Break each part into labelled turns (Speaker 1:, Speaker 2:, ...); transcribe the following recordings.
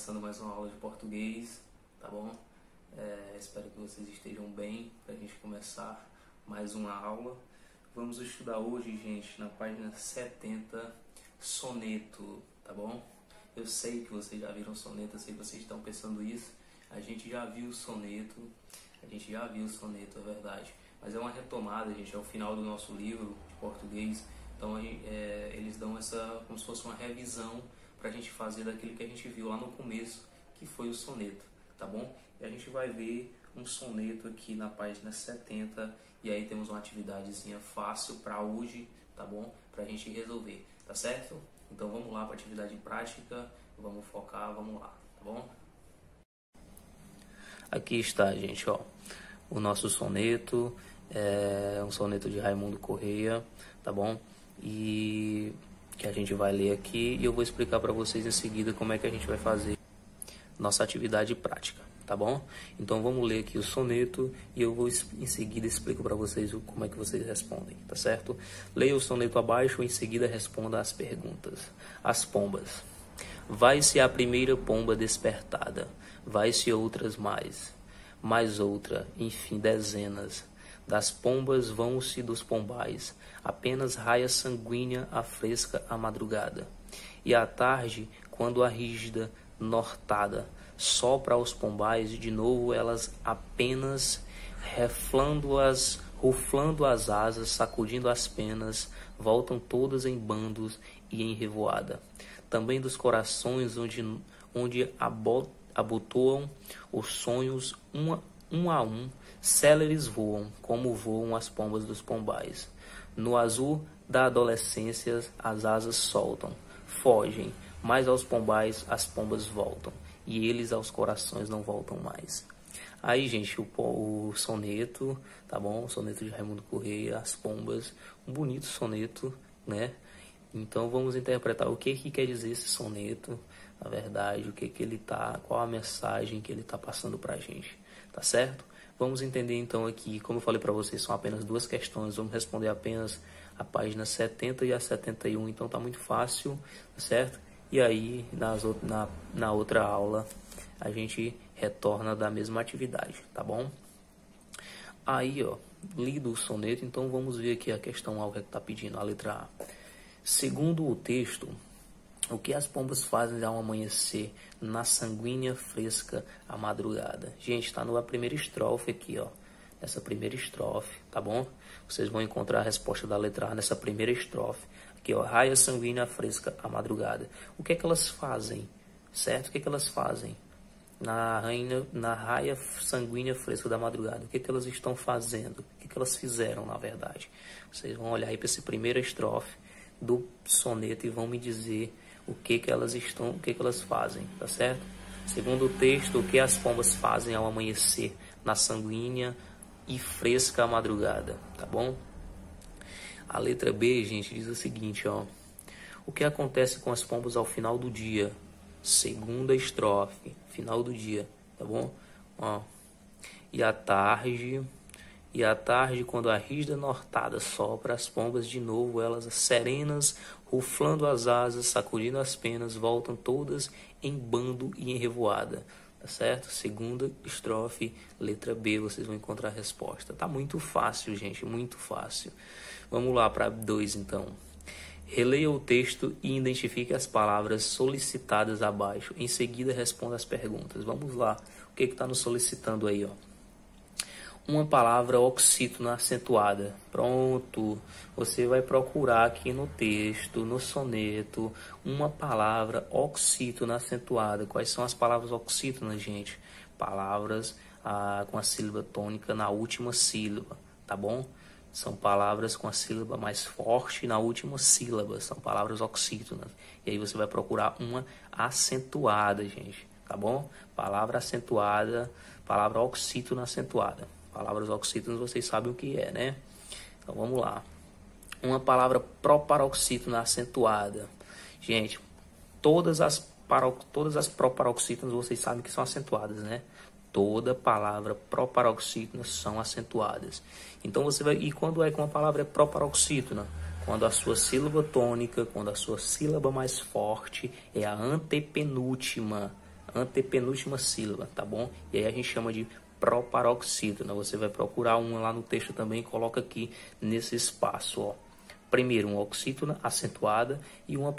Speaker 1: começando mais uma aula de português, tá bom? Espero que vocês estejam bem para a gente começar mais uma aula. Vamos estudar hoje, gente, na página 70, soneto, tá bom? Eu sei que vocês já viram soneto, eu sei que vocês estão pensando isso. A gente já viu o soneto, é verdade. Mas é uma retomada, gente, é o final do nosso livro de português. Então eles dão essa, como se fosse uma revisão para a gente fazer daquilo que a gente viu lá no começo, que foi o soneto, tá bom? E a gente vai ver um soneto aqui na página 70, e aí temos uma atividadezinha fácil para hoje, tá bom? Para a gente resolver, tá certo? Então vamos lá para a atividade prática, vamos focar, vamos lá, tá bom? Aqui está, gente, ó, o nosso soneto, é um soneto de Raimundo Correia, tá bom? E que a gente vai ler aqui e eu vou explicar para vocês em seguida como é que a gente vai fazer nossa atividade prática, tá bom? Então vamos ler aqui o soneto e eu vou em seguida explico para vocês como é que vocês respondem, tá certo? Leia o soneto abaixo e em seguida responda as perguntas. As pombas. Vai-se a primeira pomba despertada, vai-se outras mais outra, enfim dezenas. Das pombas vão-se dos pombais, apenas raia sanguínea a fresca a madrugada. E à tarde, quando a rígida nortada sopra aos pombais, de novo elas apenas ruflando as asas, sacudindo as penas, voltam todas em bandos e em revoada. Também dos corações onde abotoam os sonhos um a um, céleres voam, como voam as pombas dos pombais. No azul da adolescência as asas soltam, fogem, mas aos pombais as pombas voltam, e eles aos corações não voltam mais. Aí, gente, o soneto, tá bom? O soneto de Raimundo Correia, As Pombas, um bonito soneto, né? Então vamos interpretar o que quer dizer esse soneto, na verdade, qual a mensagem que ele está passando pra gente, tá certo? Vamos entender então aqui, como eu falei para vocês, são apenas duas questões, vamos responder apenas a página 70 e a 71, então tá muito fácil, tá certo? E aí, na outra aula, a gente retorna da mesma atividade, tá bom? Aí, ó, lido o soneto, então vamos ver aqui a questão A que tá pedindo, a letra A. Segundo o texto, o que as pombas fazem ao amanhecer na sanguínea fresca à madrugada? Gente, está na primeira estrofe aqui, ó. Nessa primeira estrofe, tá bom? Vocês vão encontrar a resposta da letra A nessa primeira estrofe. Aqui, ó. Raia sanguínea fresca à madrugada. O que é que elas fazem? Certo? O que é que elas fazem? Na raia sanguínea fresca da madrugada. O que é que elas estão fazendo? O que é que elas fizeram, na verdade? Vocês vão olhar aí para essa primeira estrofe do soneto e vão me dizer o que elas fazem, tá certo? Segundo o texto, o que as pombas fazem ao amanhecer na sanguínea e fresca madrugada, tá bom? A letra B, gente, diz o seguinte, ó. O que acontece com as pombas ao final do dia? Segunda estrofe, final do dia, tá bom? Ó. E à tarde, quando a rígida nortada sopra, as pombas de novo, elas serenas, ruflando as asas, sacudindo as penas, voltam todas em bando e em revoada, tá certo? Segunda estrofe, letra B, vocês vão encontrar a resposta. Tá muito fácil, gente, muito fácil. Vamos lá para 2, então. Releia o texto e identifique as palavras solicitadas abaixo. Em seguida, responda as perguntas. Vamos lá. O que está nos solicitando aí, ó? Uma palavra oxítona acentuada. Pronto. Você vai procurar aqui no texto, no soneto, uma palavra oxítona acentuada. Quais são as palavras oxítonas, gente? Palavras com a sílaba tônica na última sílaba, tá bom? São palavras com a sílaba mais forte na última sílaba. São palavras oxítonas. E aí você vai procurar uma acentuada, gente, tá bom? Palavra acentuada, palavra oxítona acentuada. Palavras oxítonas vocês sabem o que é, né? Então vamos lá. Uma palavra proparoxítona acentuada. Gente, todas as proparoxítonas vocês sabem que são acentuadas, né? Toda palavra proparoxítona são acentuadas. Então você vai... E quando é que uma palavra é proparoxítona? Quando a sua sílaba tônica, quando a sua sílaba mais forte é a antepenúltima. antepenúltima sílaba, tá bom? E aí a gente chama de proparoxítona. Você vai procurar uma lá no texto também, coloca aqui nesse espaço, ó. Primeiro, uma oxítona acentuada e uma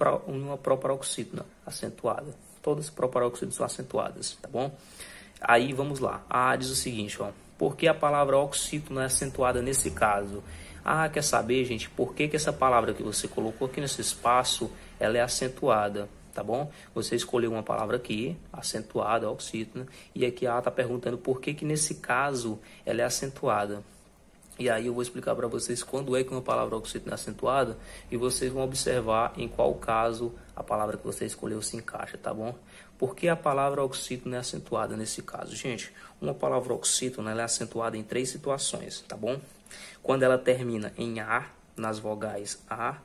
Speaker 1: proparoxítona acentuada. Todas as proparoxítonas são acentuadas, tá bom? Aí vamos lá. Diz o seguinte, ó. Por que a palavra oxítona é acentuada nesse caso? Quer saber, gente, por que essa palavra que você colocou aqui nesse espaço, ela é acentuada, tá bom? Você escolheu uma palavra aqui, acentuada, oxítona, e aqui a está perguntando por que nesse caso ela é acentuada. E aí eu vou explicar para vocês quando é que uma palavra oxítona é acentuada e vocês vão observar em qual caso a palavra que você escolheu se encaixa, tá bom? Por que a palavra oxítona é acentuada nesse caso? Gente, uma palavra oxítona ela é acentuada em 3 situações, tá bom? Quando ela termina em A, nas vogais A,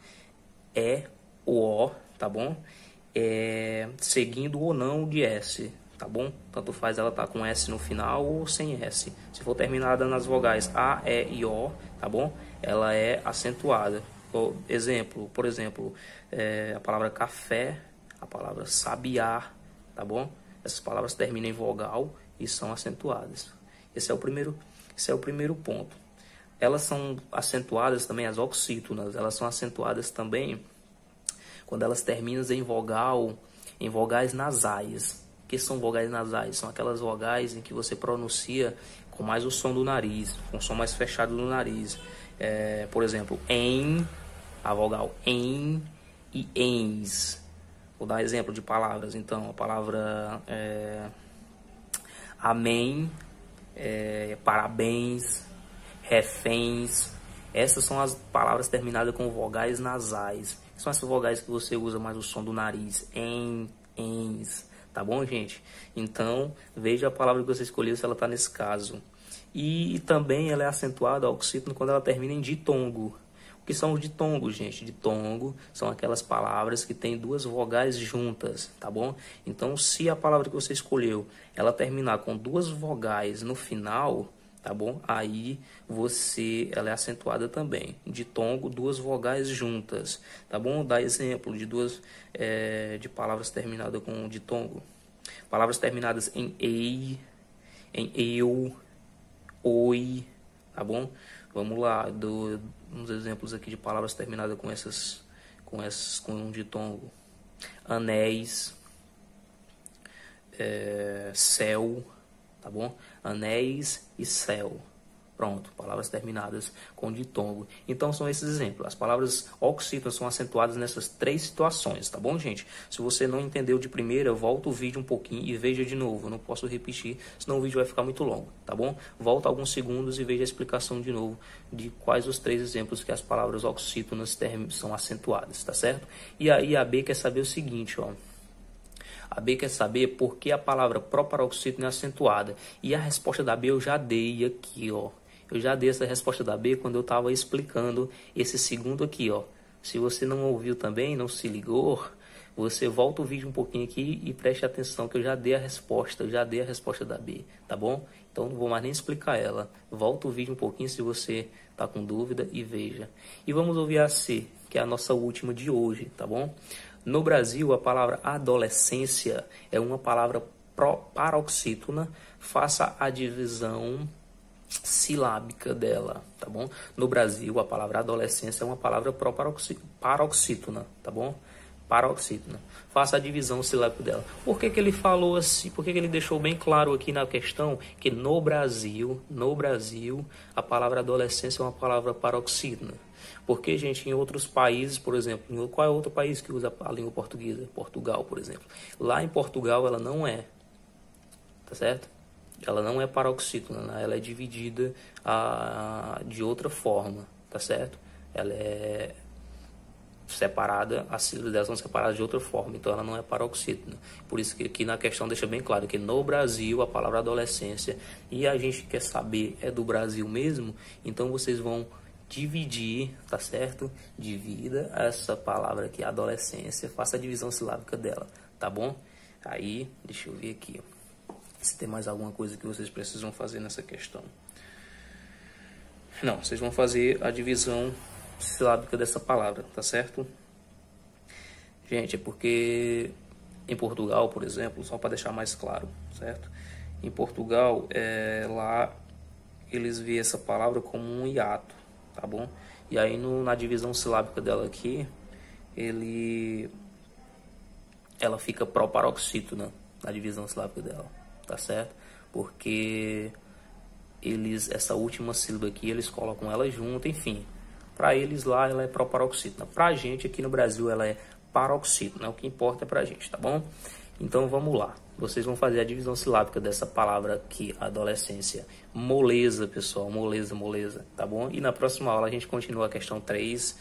Speaker 1: E ou O, tá bom? Seguindo ou não de S, tá bom? Tanto faz ela tá com S no final ou sem S. Se for terminada nas vogais A, E e O, tá bom? Ela é acentuada. Por exemplo, a palavra café, a palavra sabiá, tá bom? Essas palavras terminam em vogal e são acentuadas. Esse é o primeiro ponto. Elas são acentuadas também, as oxítonas, elas são acentuadas também quando elas terminam em vogal, em vogais nasais. O que são vogais nasais? São aquelas vogais em que você pronuncia com mais o som do nariz, com o som mais fechado do nariz. Por exemplo, em, a vogal em e ens. Vou dar exemplo de palavras. Então, a palavra amém, parabéns, reféns. Essas são as palavras terminadas com vogais nasais. São essas vogais que você usa mais o som do nariz. Em, ens. Tá bom, gente? Então, veja a palavra que você escolheu se ela está nesse caso. E também ela é acentuada, a oxítona, quando ela termina em ditongo. O que são os ditongos, gente? Ditongo são aquelas palavras que têm 2 vogais juntas, tá bom? Então, se a palavra que você escolheu, ela terminar com 2 vogais no final, tá bom? Aí ela é acentuada também. Ditongo, 2 vogais juntas, tá bom? Dá exemplo de de palavras terminadas com ditongo. Palavras terminadas em ei, em eu, oi, tá bom? Vamos lá, uns exemplos aqui de palavras terminadas com um ditongo. Anéis, céu, tá bom? Anéis e céu. Pronto, palavras terminadas com ditongo. Então são esses exemplos. As palavras oxítonas são acentuadas nessas 3 situações, tá bom, gente? Se você não entendeu de primeira, volta o vídeo um pouquinho e veja de novo. Eu não posso repetir, senão o vídeo vai ficar muito longo, tá bom? Volta alguns segundos e veja a explicação de novo de quais os 3 exemplos que as palavras oxítonas são acentuadas, tá certo? E aí a B quer saber o seguinte, ó. A B quer saber por que a palavra proparoxítona é acentuada. E a resposta da B eu já dei aqui, ó. Eu já dei essa resposta da B quando eu estava explicando esse segundo aqui, ó. Se você não ouviu também, não se ligou, você volta o vídeo um pouquinho aqui e preste atenção que eu já dei a resposta. Eu já dei a resposta da B, tá bom? Então não vou mais nem explicar ela. Volta o vídeo um pouquinho se você está com dúvida e veja. E vamos ouvir a C, que é a nossa última de hoje, tá bom? No Brasil, a palavra adolescência é uma palavra paroxítona. Faça a divisão silábica dela, tá bom? No Brasil, a palavra adolescência é uma palavra paroxítona, tá bom? Paroxítona. Faça a divisão silábica dela. Por que ele falou assim? Por que ele deixou bem claro aqui na questão que no Brasil, a palavra adolescência é uma palavra paroxítona? Porque, gente, em outros países, por exemplo, qual é outro país que usa a língua portuguesa? Portugal, por exemplo. Lá em Portugal ela não é, tá certo? Ela não é paroxítona, né? Ela é dividida de outra forma, tá certo? Ela é separada, as sílabas delas são separadas de outra forma, então ela não é paroxítona. Por isso que aqui na questão deixa bem claro que no Brasil a palavra adolescência, e a gente quer saber é do Brasil mesmo, então vocês vão dividir, tá certo? Divida essa palavra aqui, adolescência, faça a divisão silábica dela, tá bom? Aí, deixa eu ver aqui, ó. Se tem mais alguma coisa que vocês precisam fazer nessa questão. Não, vocês vão fazer a divisão silábica dessa palavra, tá certo? Gente, é porque em Portugal, por exemplo, só para deixar mais claro, certo? Em Portugal, lá eles veem essa palavra como um hiato, tá bom? E aí na divisão silábica dela aqui, ela fica proparoxítona na divisão silábica dela, tá certo? Porque essa última sílaba aqui, eles colocam ela junto, enfim. Para eles lá, ela é proparoxítona. Pra gente aqui no Brasil, ela é paroxítona. O que importa é pra gente, tá bom? Então vamos lá. Vocês vão fazer a divisão silábica dessa palavra aqui, adolescência. Moleza, pessoal. Moleza, moleza, tá bom? E na próxima aula a gente continua a questão 3.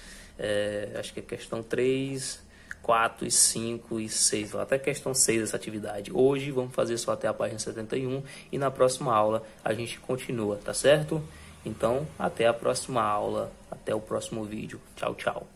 Speaker 1: Acho que é questão 3, 4 e 5 e 6. Até questão 6 essa atividade. Hoje vamos fazer só até a página 71. E na próxima aula a gente continua, tá certo? Então, até a próxima aula. Até o próximo vídeo. Tchau, tchau.